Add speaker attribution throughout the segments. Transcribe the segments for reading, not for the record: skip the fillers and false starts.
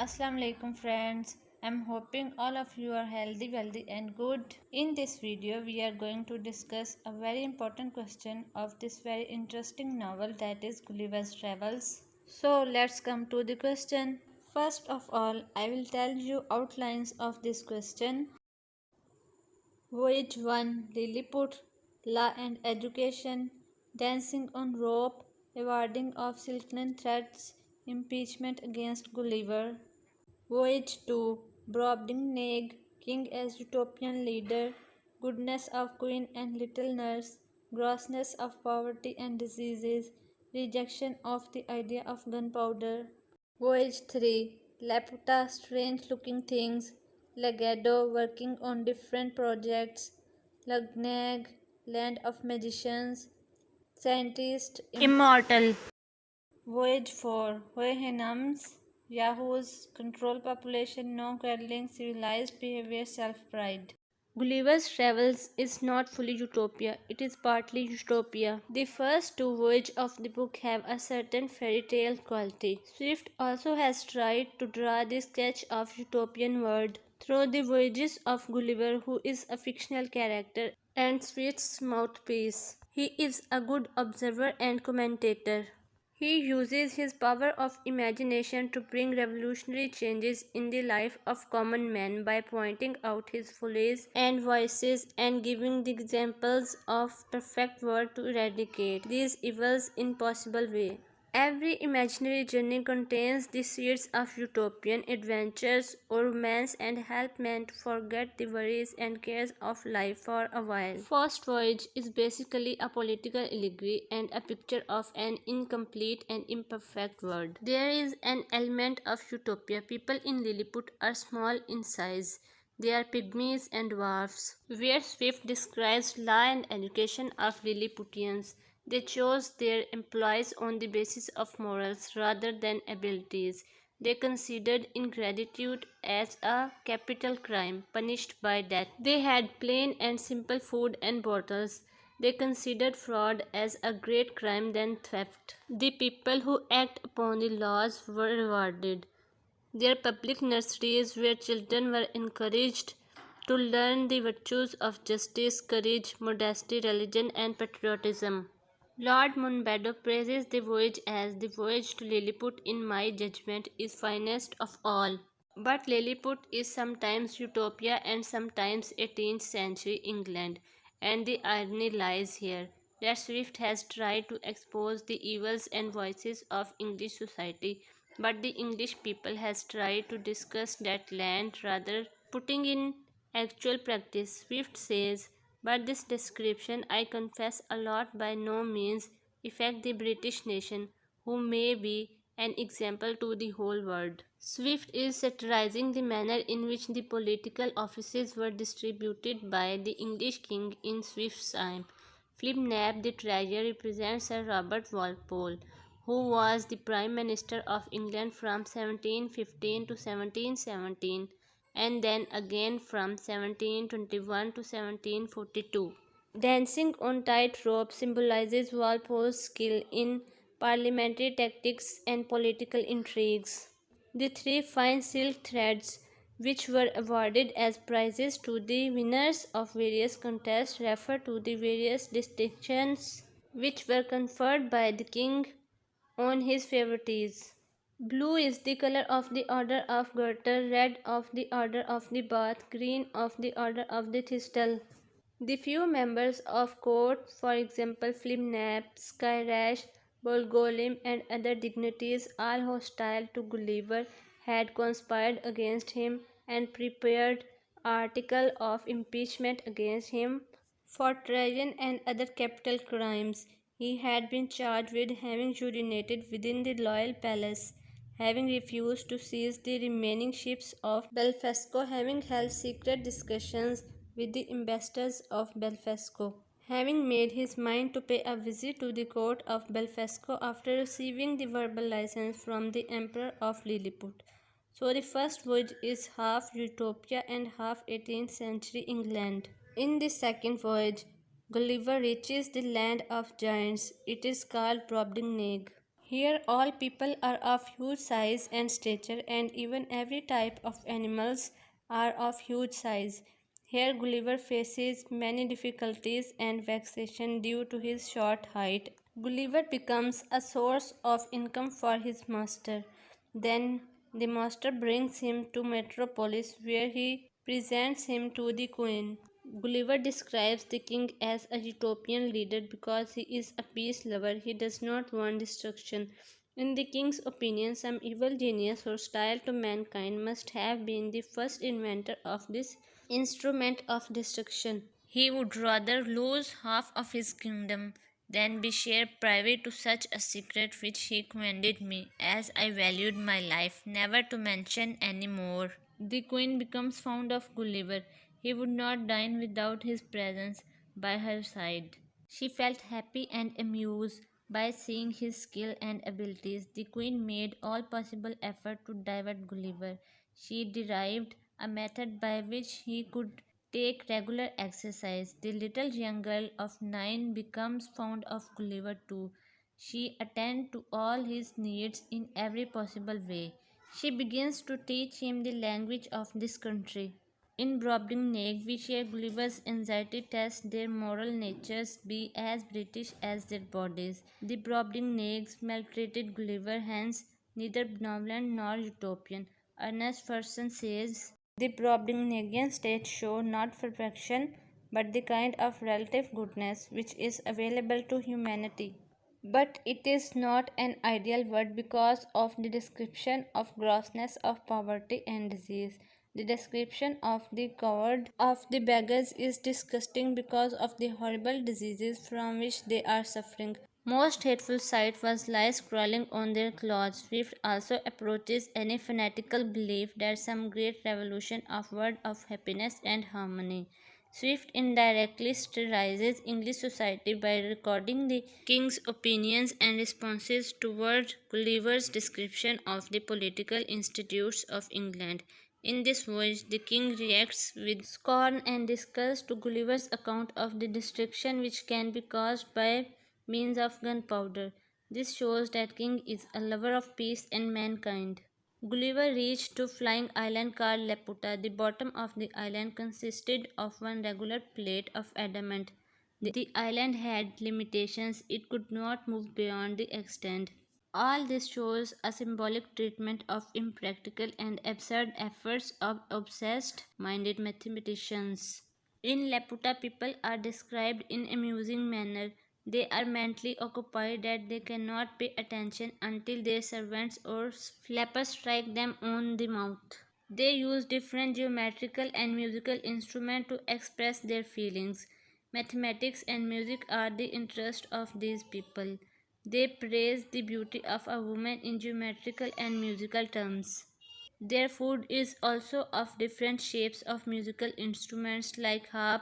Speaker 1: Assalamu alaikum friends. I'm hoping all of you are healthy, wealthy and good. In this video we are going to discuss a very important question of this very interesting novel, that is Gulliver's Travels. So let's come to the question. First of all, I will tell you outlines of this question. Voyage 1, Lilliput, Law and Education, Dancing on Rope, Awarding of Silken Threads, Impeachment against Gulliver. Voyage 2, Brobdingnag, King as Utopian Leader, Goodness of Queen and Little Nurse, Grossness of Poverty and Diseases, Rejection of the Idea of Gunpowder. Voyage 3, Laputa, Strange Looking Things, Legado, Working on Different Projects, Lagnag, Land of Magicians, Scientist, Immortal. Voyage 4, Hohenheim's, Yahoos, Control Population, No Quarreling, Civilized Behavior, Self-Pride. Gulliver's Travels is not fully utopia, it is partly utopia. The first two voyages of the book have a certain fairy tale quality. Swift also has tried to draw the sketch of utopian world through the voyages of Gulliver, who is a fictional character and Swift's mouthpiece. He is a good observer and commentator. He uses his power of imagination to bring revolutionary changes in the life of common men by pointing out his follies and vices and giving the examples of perfect work to eradicate these evils in possible way. Every imaginary journey contains the seeds of utopian adventures or romance and help men to forget the worries and cares of life for a while. First Voyage is basically a political allegory and a picture of an incomplete and imperfect world. There is an element of utopia. People in Lilliput are small in size. They are pygmies and dwarfs. Where Swift describes law and education of Lilliputians, they chose their employees on the basis of morals rather than abilities. They considered ingratitude as a capital crime, punished by death. They had plain and simple food and bottles. They considered fraud as a great crime than theft. The people who act upon the laws were rewarded. Their public nurseries where children were encouraged to learn the virtues of justice, courage, modesty, religion, and patriotism. Lord Monbaddo praises the voyage as the voyage to Lilliput, in my judgment, is finest of all. But Lilliput is sometimes utopia and sometimes 18th century England, and the irony lies here that Swift has tried to expose the evils and vices of English society, but the English people has tried to discuss that land rather putting in actual practice. Swift says, but this description, I confess a lot, by no means affect the British nation, who may be an example to the whole world. Swift is satirizing the manner in which the political offices were distributed by the English king in Swift's time. Flimnap the Treasurer represents Sir Robert Walpole, who was the Prime Minister of England from 1715 to 1717 and then again from 1721 to 1742. Dancing on tightrope symbolizes Walpole's skill in parliamentary tactics and political intrigues. The three fine silk threads, which were awarded as prizes to the winners of various contests, refer to the various distinctions which were conferred by the king on his favorites. Blue is the color of the Order of Garter, red of the Order of the Bath, green of the Order of the Thistle. The few members of court, for example Flimnap, Skyrash, Bolgolim and other dignitaries, all hostile to Gulliver, had conspired against him and prepared article of impeachment against him for treason and other capital crimes. He had been charged with having urinated within the royal palace, having refused to seize the remaining ships of Belfasco, having held secret discussions with the ambassadors of Belfasco, having made his mind to pay a visit to the court of Belfasco after receiving the verbal license from the Emperor of Lilliput. So the first voyage is half Utopia and half 18th century England. In the second voyage, Gulliver reaches the land of giants. It is called Brobdingnag.
Speaker 2: Here all people are of huge size and stature, and even every type of animals are of huge size. Here Gulliver faces many difficulties and vexation due to his short height. Gulliver becomes a source of income for his master. Then the master brings him to Metropolis where he presents him to the queen. Gulliver describes the king as a utopian leader because he is a peace lover. He does not want destruction. In the king's opinion, some evil genius hostile to mankind must have been the first inventor of this instrument of destruction. He would rather lose half of his kingdom than be shared privy to such a secret which he commanded me, as I valued my life, never to mention any more. The queen becomes fond of Gulliver. He would not dine without his presence by her side. She felt happy and amused by seeing his skill and abilities. The queen made all possible effort to divert Gulliver. She derived a method by which he could take regular exercise. The little young girl of 9 becomes fond of Gulliver too. She attends to all his needs in every possible way. She begins to teach him the language of this country. In Brobdingnag, we share Gulliver's anxiety test their moral natures be as British as their bodies. The Brobdingnags maltreated Gulliver, hence neither benevolent nor utopian. Ernest Ferguson says the Brobdingnagian state show not perfection but the kind of relative goodness which is available to humanity. But it is not an ideal word because of the description of grossness of poverty and disease. The description of the coward of the beggars is disgusting because of the horrible diseases from which they are suffering. Most hateful sight was lice crawling on their clothes. Swift also approaches any fanatical belief that some great revolution upward of happiness and harmony. Swift indirectly satirizes English society by recording the king's opinions and responses toward Gulliver's description of the political institutes of England. In this voyage, the king reacts with scorn and disgust to Gulliver's account of the destruction which can be caused by means of gunpowder. This shows that king is a lover of peace and mankind. Gulliver reached to flying island called Laputa. The bottom of the island consisted of one regular plate of adamant. The island had limitations, it could not move beyond the extent. All this shows a symbolic treatment of impractical and absurd efforts of obsessed minded mathematicians. In Laputa, people are described in amusing manner. They are mentally occupied that they cannot pay attention until their servants or flappers strike them on the mouth. They use different geometrical and musical instruments to express their feelings. Mathematics and music are the interest of these people. They praise the beauty of a woman in geometrical and musical terms. Their food is also of different shapes of musical instruments like harp,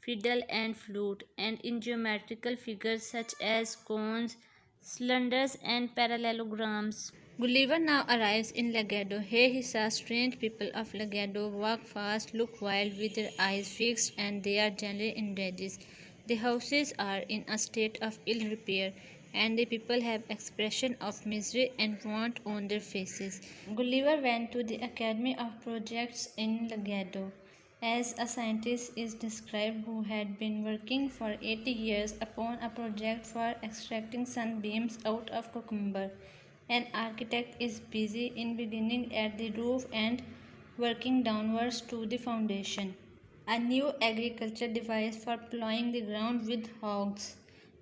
Speaker 2: fiddle, and flute, and in geometrical figures such as cones, cylinders, and parallelograms. Gulliver now arrives in Lagado. Here he saw strange people of Lagado walk fast, look wild with their eyes fixed, and they are generally in rages. The houses are in a state of ill repair, and the people have expression of misery and want on their faces. Gulliver went to the Academy of Projects in Lagado as a scientist is described who had been working for 80 years upon a project for extracting sunbeams out of cucumber. An architect is busy in beginning at the roof and working downwards to the foundation. A new agriculture device for plowing the ground with hogs.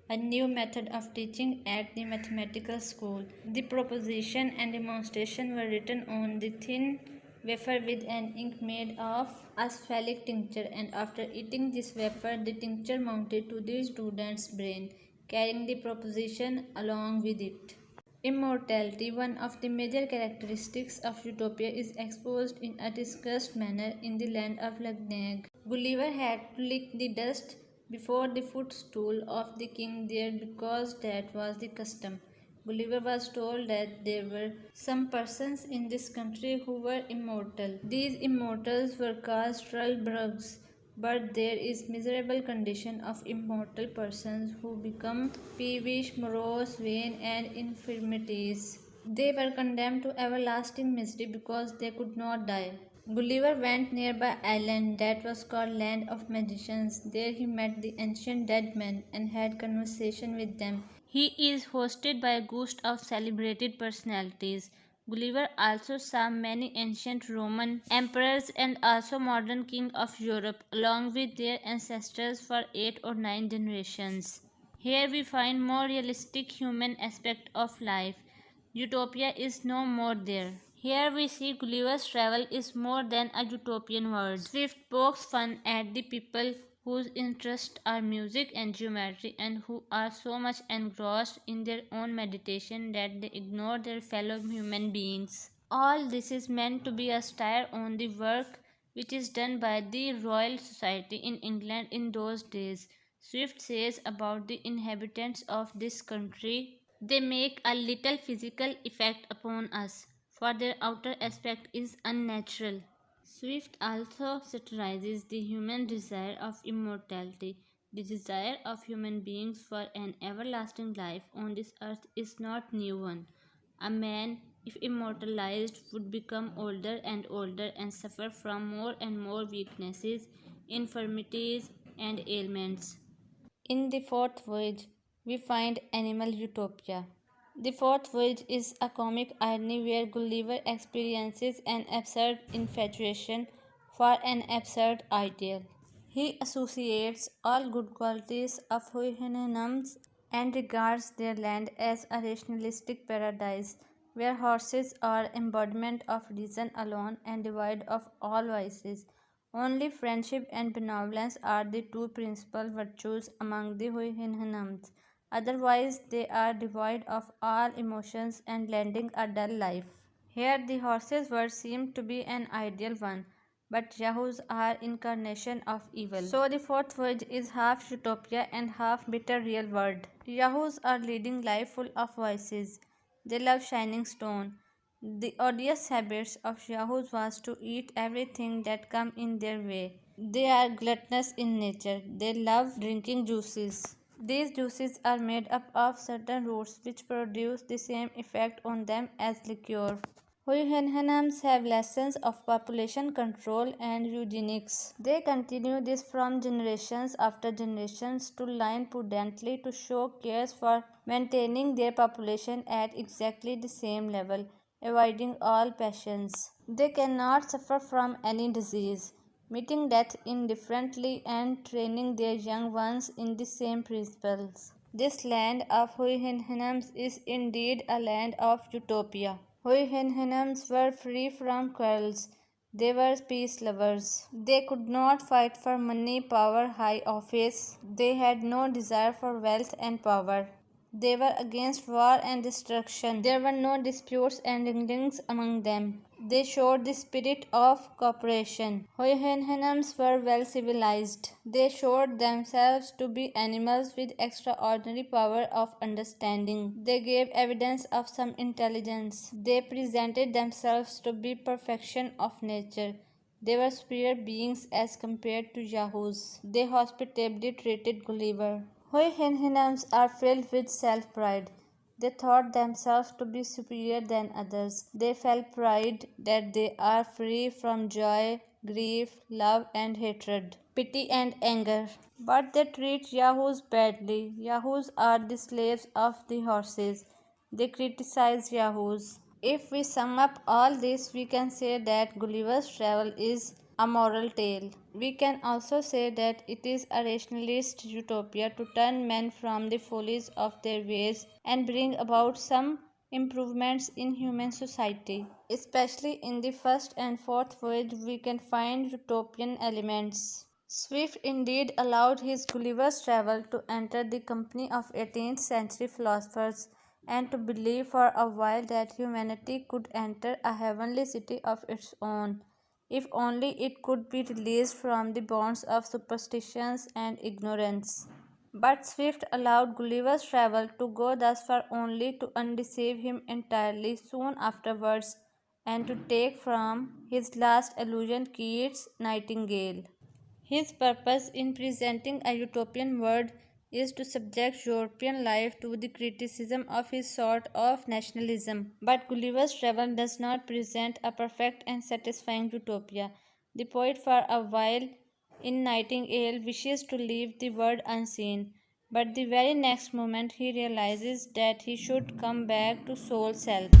Speaker 2: A new method of teaching at the mathematical school. The proposition and demonstration were written on the thin wafer with an ink made of asphalic tincture, and after eating this wafer the tincture mounted to the student's brain, carrying the proposition along with it. Immortality, one of the major characteristics of Utopia, is exposed in a discussed manner in the land of Lagnag. Gulliver had to lick the dust before the footstool of the king there because that was the custom. Gulliver was told that there were some persons in this country who were immortal. These immortals were called Struldbrugs.
Speaker 1: But there is miserable condition of immortal persons who become peevish, morose, vain, and infirmities. They were condemned to everlasting misery because they could not die. Gulliver went nearby island that was called Land of Magicians. There he met the ancient dead men and had conversation with them. He is hosted by a ghost of celebrated personalities. Gulliver also saw many ancient Roman emperors and also modern kings of Europe along with their ancestors for 8 or 9 generations. Here we find more realistic human aspect of life. Utopia is no more there. Here we see Gulliver's travel is more than a utopian word. Swift pokes fun at the people whose interests are music and geometry and who are so much engrossed in their own meditation that they ignore their fellow human beings. All this is meant to be a satire on the work which is done by the Royal Society in England in those days. Swift says about the inhabitants of this country, they make a little physical effect upon us, for their outer aspect is unnatural. Swift also satirizes the human desire of immortality. The desire of human beings for an everlasting life on this earth is not new one. A man, if immortalized, would become older and older and suffer from more and more weaknesses, infirmities, and ailments. In the fourth voyage, we find animal utopia. The fourth voyage is a comic irony where Gulliver experiences an absurd infatuation for an absurd ideal. He associates all good qualities of Huiheniums and regards their land as a rationalistic paradise where horses are embodiment of reason alone and devoid of all vices. Only friendship and benevolence are the two principal virtues among the Huiheniums. Otherwise, they are devoid of all emotions and leading a dull life. Here, the horse's word seemed to be an ideal one, but Yahoos are incarnation of evil. So the fourth voyage is half utopia and half bitter real world. Yahoos are leading life full of vices. They love shining stone. The odious habits of Yahoos was to eat everything that come in their way. They are gluttonous in nature. They love drinking juices. These juices are made up of certain roots which produce the same effect on them as liquor. Huiheniums have lessons of population control and eugenics. They continue this from generations after generations to line prudently to show cares for maintaining their population at exactly the same level, avoiding all passions. They cannot suffer from any disease, meeting death indifferently and training their young ones in the same principles. This land of Huiheniums is indeed a land of utopia. Huiheniums were free from quarrels. They were peace lovers. They could not fight for money, power, high office. They had no desire for wealth and power. They were against war and destruction. There were no disputes and wranglings among them. They showed the spirit of cooperation. Houyhnhnms were well civilized. They showed themselves to be animals with extraordinary power of understanding. They gave evidence of some intelligence. They presented themselves to be perfection of nature. They were superior beings as compared to Yahoos. They hospitably treated Gulliver. Houyhnhnms are filled with self-pride. They thought themselves to be superior than others. They felt pride that they are free from joy, grief, love and hatred, pity and anger. But they treat Yahoos badly. Yahoos are the slaves of the horses. They criticize Yahoos. If we sum up all this, we can say that Gulliver's travel is a moral tale. We can also say that it is a rationalist utopia to turn men from the follies of their ways and bring about some improvements in human society. Especially in the first and fourth voyage, we can find utopian elements. Swift indeed allowed his Gulliver's travel to enter the company of 18th century philosophers and to believe for a while that humanity could enter a heavenly city of its own, if only it could be released from the bonds of superstitions and ignorance. But Swift allowed Gulliver's travel to go thus far only to undeceive him entirely soon afterwards and to take from his last illusion Keats' Nightingale. His purpose in presenting a utopian world is to subject European life to the criticism of his sort of nationalism. But Gulliver's Travel does not present a perfect and satisfying utopia. The poet, for a while in Nightingale, wishes to leave the world unseen, but the very next moment he realizes that he should come back to soul self.